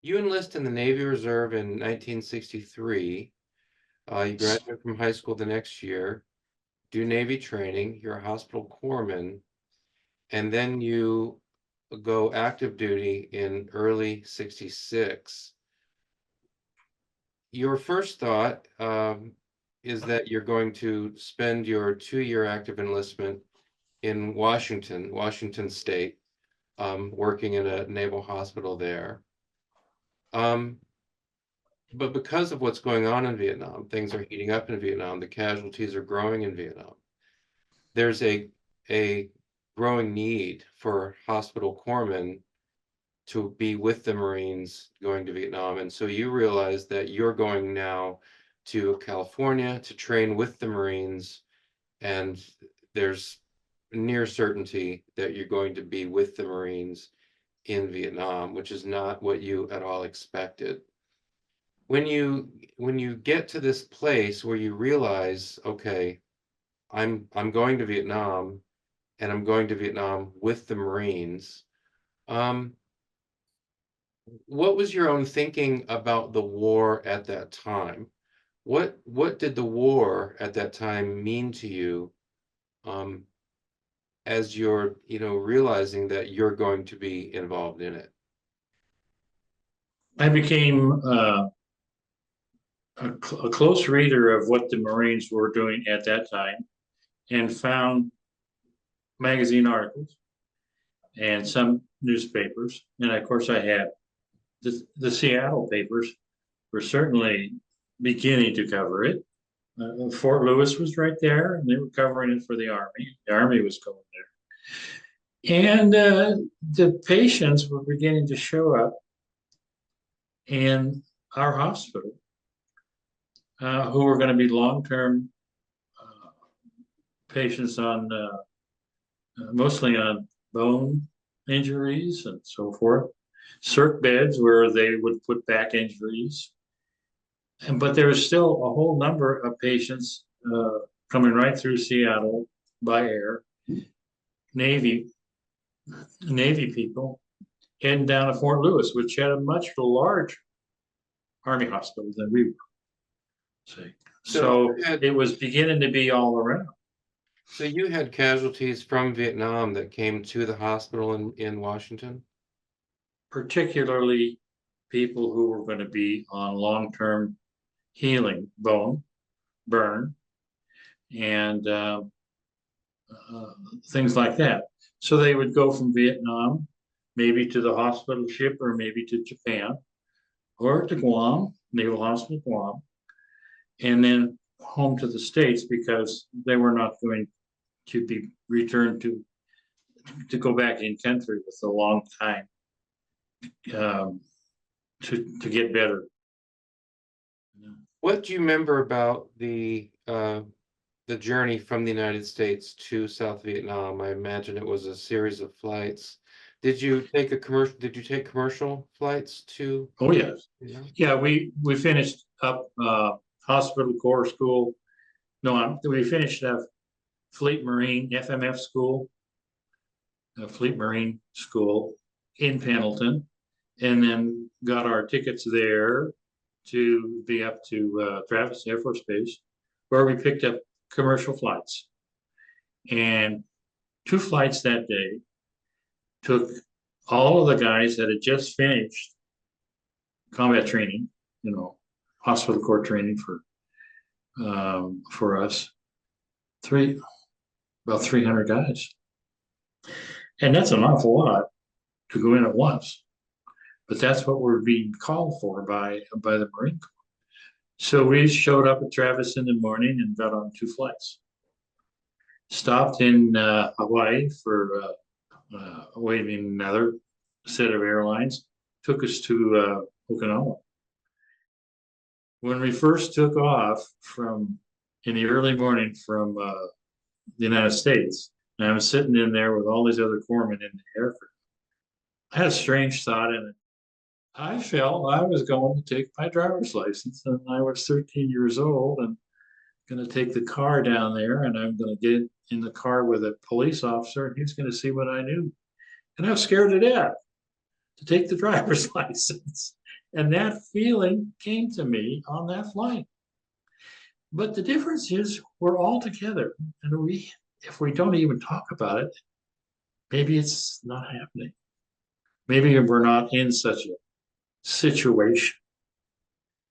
You enlist in the Navy Reserve in 1963. You graduate from high school the next year, do Navy training, you're a hospital corpsman, and then you go active duty in early 66. Your first thought is that you're going to spend your 2-year active enlistment in Washington State, working in a naval hospital there. But because of what's going on in Vietnam, things are heating up in Vietnam, the casualties are growing in Vietnam. There's a growing need for hospital corpsmen to be with the Marines going to Vietnam. And so you realize that you're going now to California to train with the Marines, and there's near certainty that you're going to be with the Marines in Vietnam, which is not what you at all expected. When you get to this place where you realize, okay, I'm going to Vietnam, and I'm going to Vietnam with the Marines. What was your own thinking about the war at that time? What did the war at that time mean to you, as you're, realizing that you're going to be involved in it? I became a close reader of what the Marines were doing at that time and found magazine articles and some newspapers. And of course, I had the Seattle papers were certainly beginning to cover it. Fort Lewis was right there, and they were covering it for the Army. The Army was going there. And the patients were beginning to show up in our hospital who were going to be long-term patients on mostly on bone injuries and so forth, circ beds where they would put back injuries. But there was still a whole number of patients coming right through Seattle by air, Navy people heading down to Fort Lewis, which had a much larger Army hospital than we were. So it was beginning to be all around. So you had casualties from Vietnam that came to the hospital in Washington? Particularly people who were going to be on long-term healing, bone, burn, and things like that. So they would go from Vietnam, maybe to the hospital ship, or maybe to Japan, or to Guam, Naval Hospital Guam, and then home to the States because they were not going to be returned to go back in country with a long time to get better. What do you remember about the journey from the United States to South Vietnam? I imagine it was a series of flights. Did you take commercial flights to? Oh yes, Yeah. yeah. We finished up hospital corps school. No, we finished up Fleet Marine FMF school, Fleet Marine school in Pendleton, and then got our tickets there to be up to Travis Air Force Base, where we picked up commercial flights. And 2 flights that day took all of the guys that had just finished combat training, hospital corps training for us, about 300 guys. And that's an awful lot to go in at once. But that's what we're being called for by the Marine Corps. So we showed up at Travis in the morning and got on 2 flights. Stopped in Hawaii for waiting another set of airlines. Took us to Okinawa. When we first took off in the early morning from the United States, and I was sitting in there with all these other corpsmen in the aircraft, I had a strange thought in it. I felt I was going to take my driver's license, and I was 13 years old and going to take the car down there, and I'm going to get in the car with a police officer, and he's going to see what I knew. And I was scared to death to take the driver's license. And that feeling came to me on that flight. But the difference is we're all together, and if we don't even talk about it, maybe it's not happening. Maybe we're not in such a situation.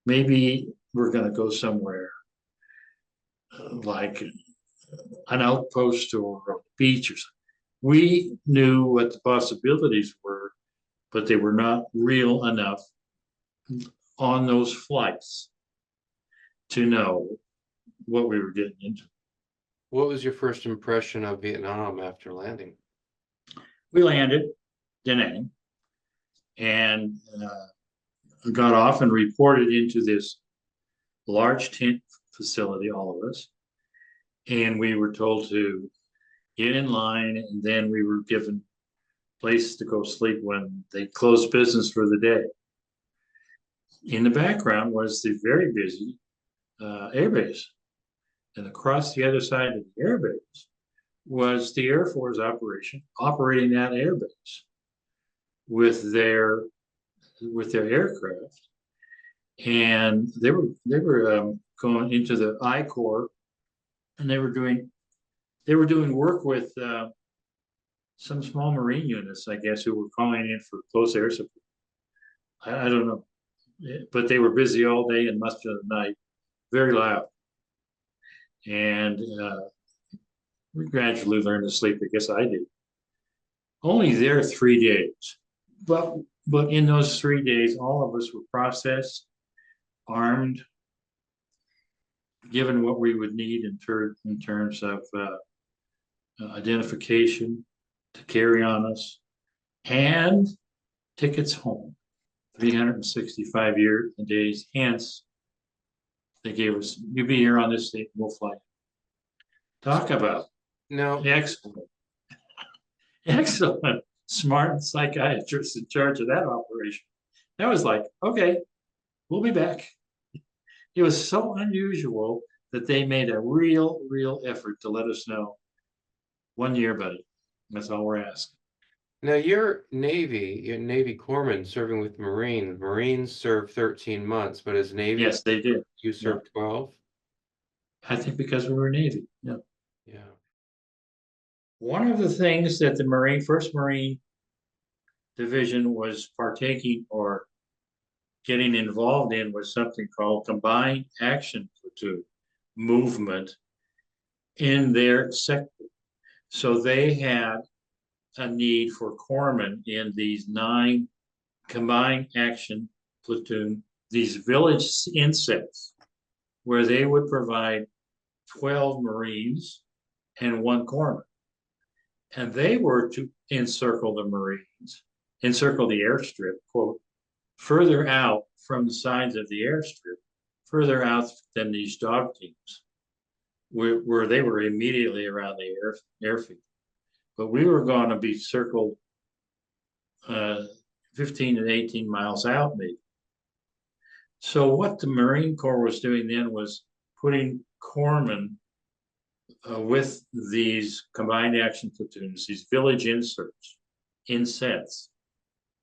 Maybe we're going to go somewhere like an outpost or a beach or something. We knew what the possibilities were, but they were not real enough on those flights to know what we were getting into. What was your first impression of Vietnam after landing? We landed Da Nang and got off and reported into this large tent facility, all of us. And we were told to get in line, and then we were given place to go sleep when they closed business for the day. In the background was the very busy airbase. And across the other side of the airbase was the Air Force operation operating that airbase with their aircraft. And they were going into the I Corps, and they were doing work with some small Marine units, I guess, who were calling in for close air support. I don't know, but they were busy all day and much of the night, very loud. And we gradually learned to sleep. I guess I did. Only there 3 days, but in those 3 days, all of us were processed, armed, given what we would need in terms of identification to carry on us, and tickets home. 365 days hence, they gave us, you be here on this date, we'll fly. Talk about No, excellent, excellent, smart psychiatrist in charge of that operation. That was like, okay, we'll be back. It was so unusual that they made a real effort to let us know. 1 year, buddy. That's all we're asking. now you're Navy corpsman serving with Marines. Marines serve 13 months, but as Navy, Yes, they did. you served 12? I think because we were Navy. Yeah. Yeah. One of the things that the First Marine Division was partaking or getting involved in was something called Combined Action Platoon movement in their sector. So they had a need for corpsmen in these 9 combined action platoon, these village insets, where they would provide 12 Marines and 1 corpsman. And they were to encircle the Marines, encircle the airstrip, quote, further out from the sides of the airstrip, further out than these dog teams, where they were immediately around the airfield. But we were going to be circled 15 to 18 miles out, maybe. So what the Marine Corps was doing then was putting corpsmen with these combined action platoons, these village insets,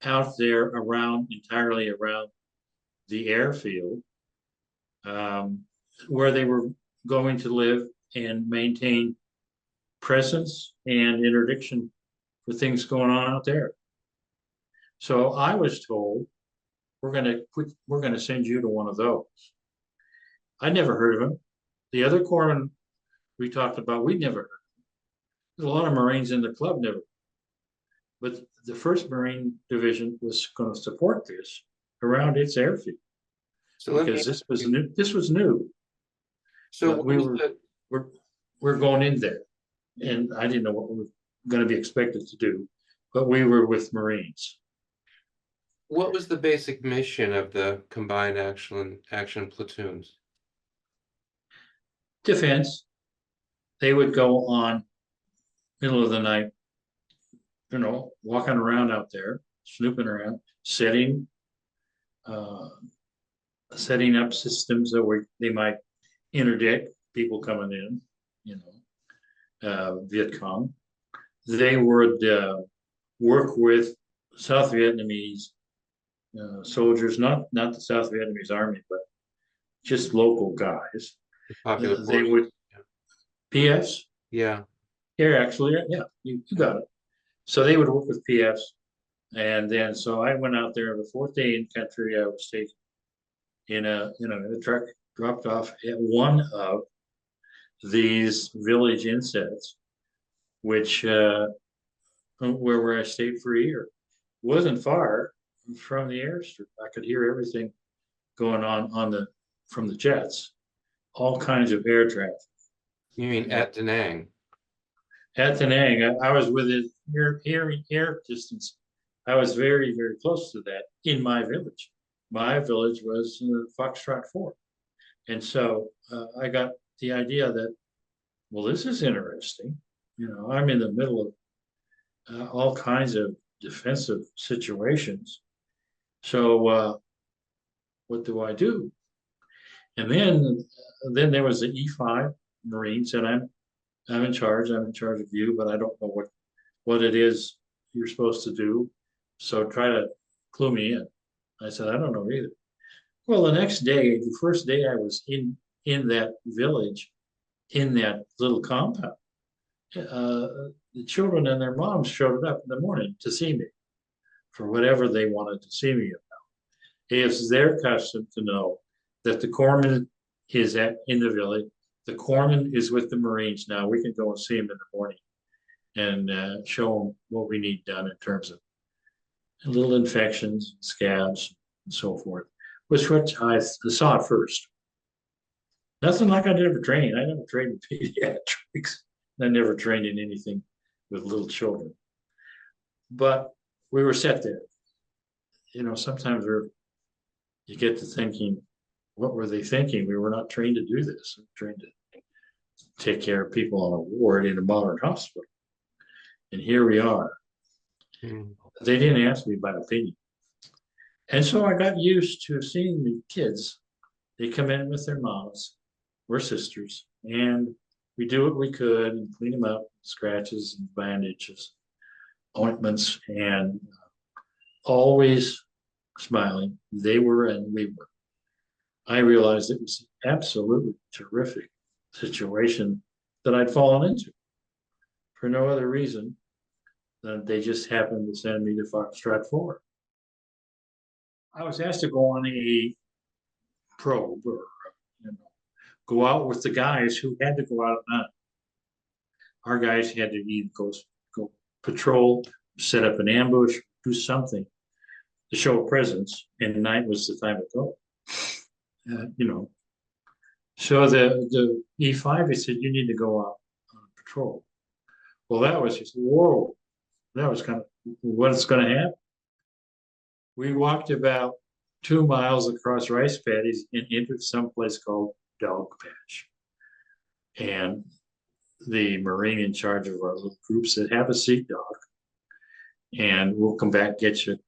out there entirely around the airfield, where they were going to live and maintain presence and interdiction for things going on out there. So I was told, we're going to send you to one of those. I never heard of him. The other corpsmen we talked about, we never heard of him. There's a lot of Marines in the club never. But the First Marine Division was going to support this around its airfield, So because this was new. This was new. So we're going in there, and I didn't know what we were going to be expected to do, but we were with Marines. what was the basic mission of the combined action platoons? Defense. They would go on middle of the night, walking around out there, snooping around, setting up systems that they might interdict people coming in, Viet Cong. They would work with South Vietnamese soldiers, not the South Vietnamese Army, but just local guys. Popular They forces. would PFs. Yeah. Here, actually, yeah, you got it. So they would work with PFs, and then so I went out there the fourth day in country. I was taken in a truck, dropped off at one of these village insets, which where I stayed for a year. Wasn't far from the airstrip. I could hear everything going on the from the jets, all kinds of air traffic. You mean at Da Nang? At Da Nang, I was within air distance. I was very, very close to that in my village. My village was Foxtrot 4. And so I got the idea that, well, this is interesting. I'm in the middle of all kinds of defensive situations. So what do I do? And then there was the E5 Marines, and I'm in charge. I'm in charge of you, but I don't know what it is you're supposed to do. So try to clue me in. I said, I don't know either. Well, the next day, the first day I was in that village, in that little compound, the children and their moms showed up in the morning to see me for whatever they wanted to see me about. It's their custom to know that the corpsman is in the village. The corpsman is with the Marines now. We can go and see him in the morning and show them what we need done in terms of little infections, scabs, and so forth, which I saw at first. Nothing like I never trained. I never trained in pediatrics. I never trained in anything with little children. But we were set there. Sometimes you get to thinking, what were they thinking? We were not trained to do this. We were trained to take care of people on a ward in a modern hospital. And here we are. Mm. They didn't ask me my opinion. And so I got used to seeing the kids. They come in with their moms, we're sisters, and we do what we could and clean them up, scratches and bandages, ointments, and always smiling. They were and we were. I realized it was an absolutely terrific situation that I'd fallen into for no other reason than they just happened to send me to Foxtrot 4. I was asked to go on a probe or go out with the guys who had to go out at night. Our guys had to either go patrol, set up an ambush, do something to show a presence, and night was the time to go. So the E5, he said, you need to go out on patrol. Well, that was just, whoa, that was kind of what's going to happen. We walked about 2 miles across rice paddies and entered someplace called Dog Patch. And the Marine in charge of our little group said, have a seat, dog. And we'll come back, get you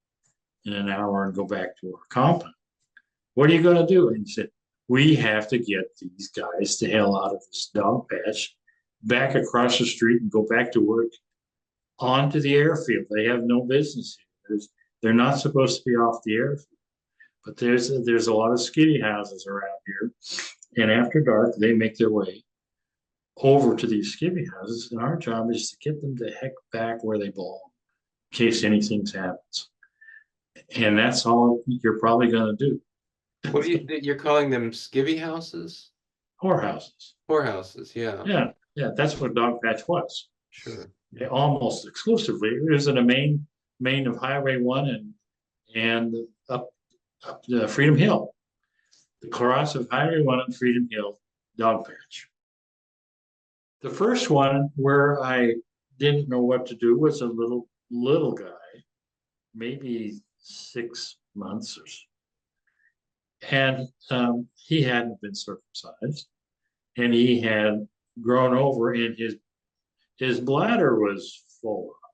in an hour and go back to our compound. What are you going to do? And he said, we have to get these guys the hell out of this dog patch, back across the street and go back to work onto the airfield. They have no business here. They're not supposed to be off the airfield. But there's a lot of skitty houses around here. And after dark, they make their way over to these skivvy houses. And our job is to get them the heck back where they belong in case anything happens. And that's all you're probably going to do. What you're calling them skivvy houses? Whorehouses. Whorehouses, yeah. Yeah, that's what Dog Patch was. Sure. Almost exclusively. It was in a main of Highway 1 and up Freedom Hill. The cross of Highway 1 and Freedom Hill, Dog Patch. The first one where I didn't know what to do was a little guy, maybe 6 months or so. And he hadn't been circumcised, and he had grown over, and his bladder was full up.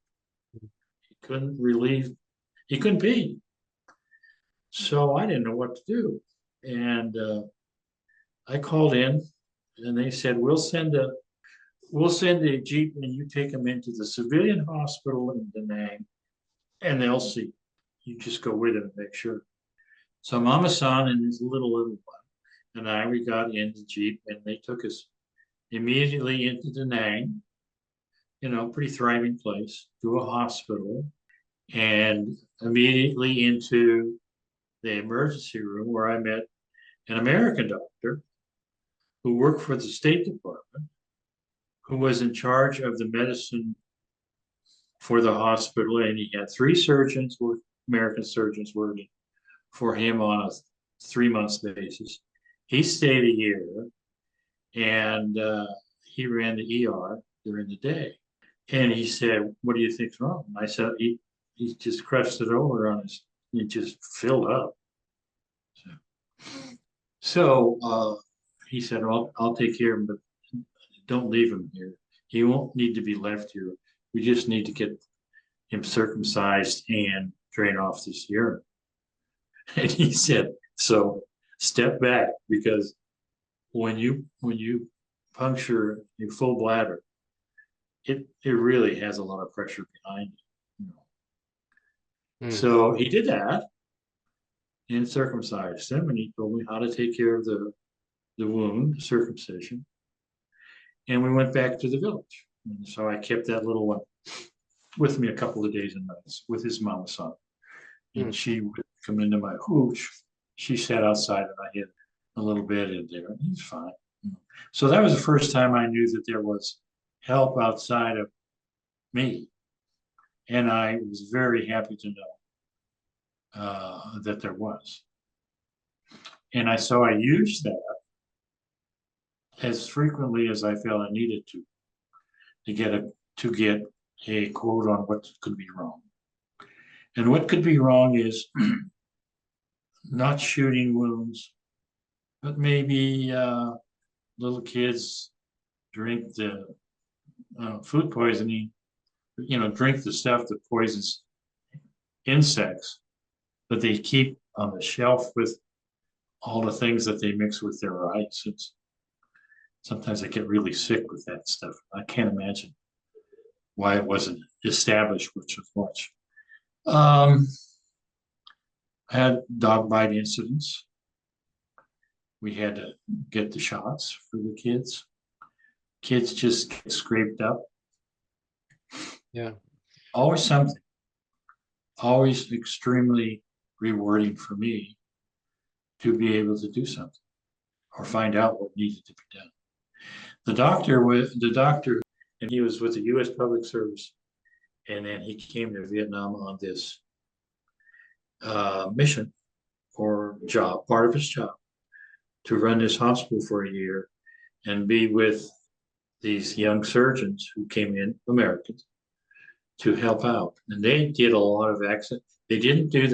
He couldn't pee. So I didn't know what to do. And I called in, and they said, we'll send a Jeep and you take him into the civilian hospital in Da Nang, and they'll see. you just go with him and make sure. So Mama San and his little one we got in the Jeep and they took us immediately into Da Nang, pretty thriving place, to a hospital, and immediately into the emergency room where I met an American doctor who worked for the State Department, who was in charge of the medicine for the hospital, and he had three surgeons, American surgeons, working for him on a 3 month basis. He stayed a year, and he ran the ER during the day. And he said, "What do you think's wrong?" I said, he just crushed it over on his, it just filled up. So he said, I'll take care of him, but don't leave him here. He won't need to be left here. We just need to get him circumcised and drain off this urine." And he said, "So step back, because when you puncture your full bladder, it really has a lot of pressure behind it. So he did that and circumcised him, and he told me how to take care of the wound, the circumcision. And we went back to the village. And so I kept that little one with me a couple of days and nights with his mama son. And she would come into my hooch. She sat outside and I hid a little bit in there, and he's fine. So that was the first time I knew that there was help outside of me. And I was very happy to know that there was. And I used that as frequently as I felt I needed to get a quote on what could be wrong. And what could be wrong is not shooting wounds, but maybe little kids drink the food poisoning, drink the stuff that poisons insects that they keep on the shelf with all the things that they mix with their rice. Sometimes I get really sick with that stuff. I can't imagine why it wasn't established with so much. I had dog bite incidents. We had to get the shots for the kids. Kids just get scraped up. Yeah. Always something. Always extremely rewarding for me to be able to do something or find out what needed to be done. The doctor, and he was with the U.S. Public Service, and then he came to Vietnam on this mission or job, part of his job, to run this hospital for a year and be with these young surgeons who came in, Americans, to help out. And they did a lot of accidents. They didn't do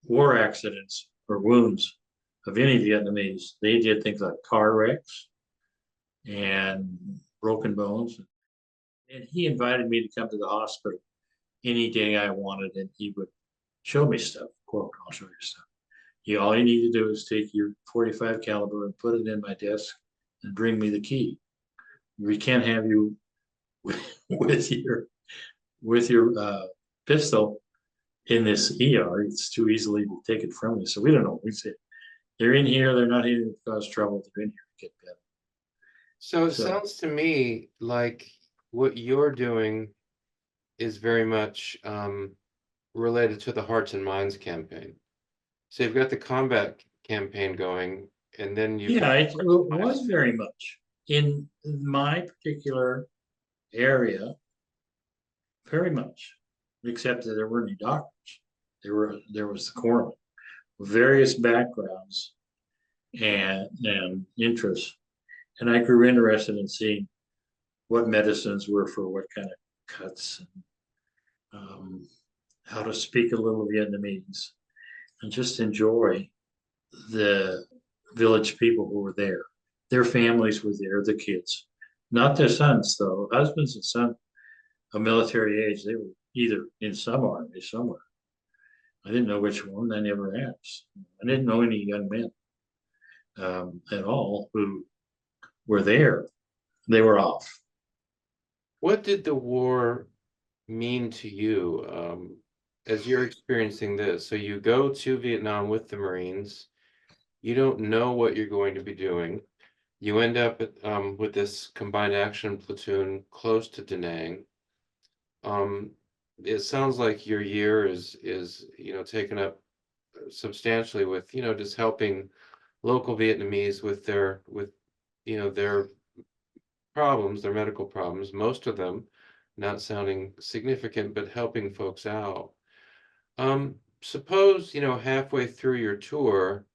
war accidents or wounds of any Vietnamese. They did things like car wrecks and broken bones. And he invited me to come to the hospital any day I wanted, and he would show me stuff. Quote, "I'll show you stuff. All you need to do is take your .45 caliber and put it in my desk and bring me the key. We can't have you with your pistol in this ER. It's too easily to take it from you." So we don't know. We say, they're in here. They're not here to cause trouble. They're in here to get better. So it sounds to me like what you're doing is very much related to the Hearts and Minds campaign. So you've got the combat campaign going, and then it was very much in my particular area, very much, except that there weren't any doctors. There was the corpsman, various backgrounds and interests, and I grew interested in seeing what medicines were for what kind of cuts, and how to speak a little Vietnamese, and just enjoy the village people who were there. Their families were there, the kids, not their sons though. Husbands and sons of military age, they were either in some army somewhere. I didn't know which one. I never asked. I didn't know any young men at all who were there. They were off. What did the war mean to you? as you're experiencing this, so you go to Vietnam with the Marines, you don't know what you're going to be doing. You end up with this combined action platoon close to Da Nang. Um, it sounds like your year is taken up substantially with just helping local Vietnamese with their problems, their medical problems, most of them not sounding significant, but helping folks out. Suppose, halfway through your tour,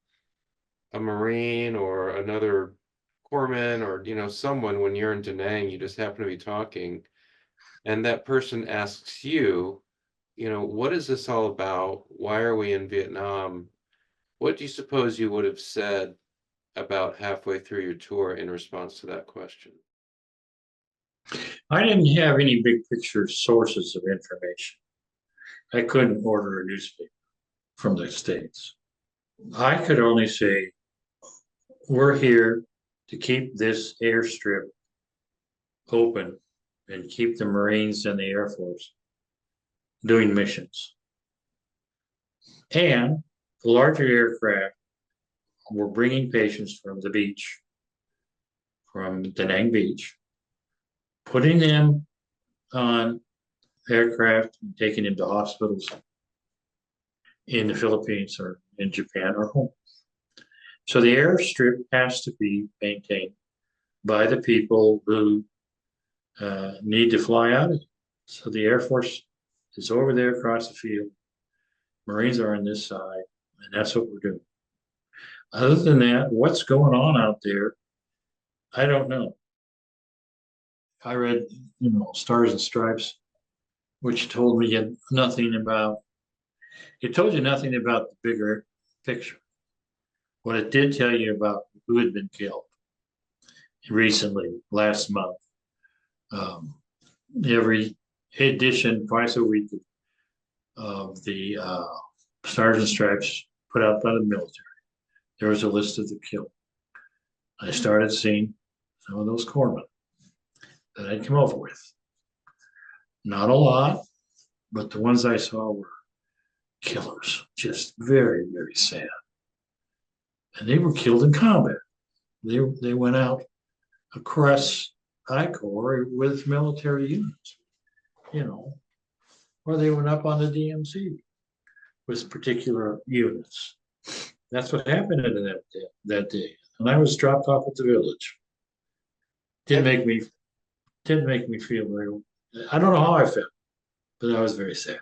a Marine or another corpsman or, someone, when you're in Da Nang, you just happen to be talking, and that person asks you, what is this all about? Why are we in Vietnam? What do you suppose you would have said about halfway through your tour in response to that question? I didn't have any big picture sources of information. I couldn't order a newspaper from the States. I could only say, we're here to keep this airstrip open and keep the Marines and the Air Force doing missions. And the larger aircraft were bringing patients from the beach, from Da Nang Beach, putting them on aircraft and taking them to hospitals in the Philippines or in Japan or home. So the airstrip has to be maintained by the people who need to fly out of it. So the Air Force is over there across the field. Marines are on this side, and that's what we're doing. Other than that, what's going on out there, I don't know. I read, Stars and Stripes, which told me nothing about, it told you nothing about the bigger picture. What it did tell you about who had been killed recently, last month. Every edition, twice a week, of the Stars and Stripes put out by the military, there was a list of the killed. I started seeing some of those corpsmen that I'd come over with. Not a lot, but the ones I saw were killers, just very, very sad. And they were killed in combat. They went out across I Corps with military units, or they went up on the DMC with particular units. That's what happened in that day. And I was dropped off at the village. Didn't make me feel very. I don't know how I felt, but I was very sad.